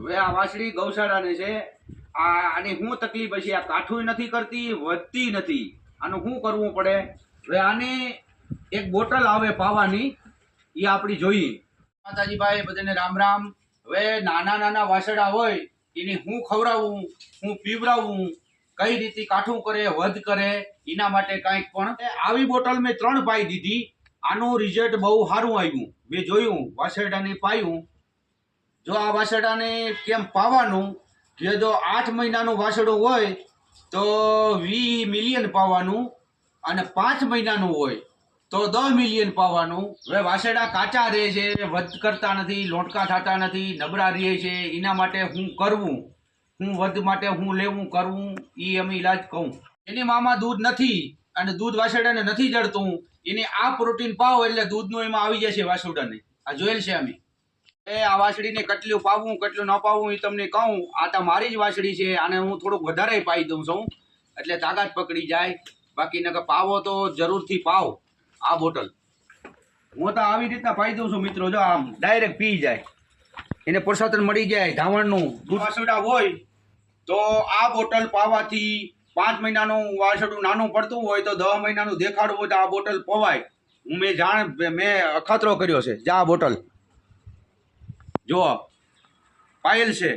હવે આ વાછડી ગૌશાળાની છે. આની શું તકલીફ હશે? આ કાઠું નથી કરતી, વધતી નથી. આનું શું કરવું પડે? હવે આની એક બોટલ આવે પાવાની, એ આપણી જોઈએ. માતાજી ભાઈ બધાને રામ રામ. હવે નાના નાના વાછડા હોય એને હું ખવડાવવું, હું પીવડાવવું, કઈ રીતે કાઠું કરે, વધ કરે, એના માટે કાંઈક પણ આવી બોટલ મેં 3 પાઈ દીધી. આનું રિઝલ્ટ બહુ સારું આવ્યું. મેં જોયું વાછરડાને પાયું. જો આ વાછરડાને કેમ પાવાનું કે જો 8 મહિનાનું વાછરડું હોય તો 20 મિલિયન પાવાનું, અને 5 મહિનાનું હોય તો 10 મિલિયન પાવાનું. હવે વાછરડા કાચા રહે છે, વધ કરતા નથી, લોટકા થતા નથી, નબળા રહે છે. એના માટે હું કરવું, હું વધ માટે હું લેવું કરવું, એ અમે ઈલાજ કહું. એની મામાં દૂધ નથી અને દૂધ વાછરડાને નથી જડતું, એને આ પ્રોટીન પાવો એટલે દૂધનું એમાં આવી જશે વાછરડાને. આ જોયેલ છે અમે. આ વાછડીને કેટલું પાવું કેટલું ન પાવું એ તમને કહું. આ તો મારી જ વાછડી છે, આને હું થોડુંક વધારે પાઈ દઉં છું એટલે તાકાત પકડી જાય. બાકી નકર પાવો તો જરૂરથી પાવ. આ બોટલ હું તો આવી રીતના પાઈ દઉં છું મિત્રો. જો આમ ડાયરેક્ટ પી જાય, એને પ્રોત્સાહન મળી જાય. ધાવણનું દૂધ વાછરડા હોય તો આ બોટલ પાવાથી 5 મહિનાનું વાછરડું નાનું પડતું હોય તો 10 મહિનાનું દેખાડવું હોય તો આ બોટલ પવાય. મેં અખતરો કર્યો છે. જા બોટલ જો પાયેલ છે.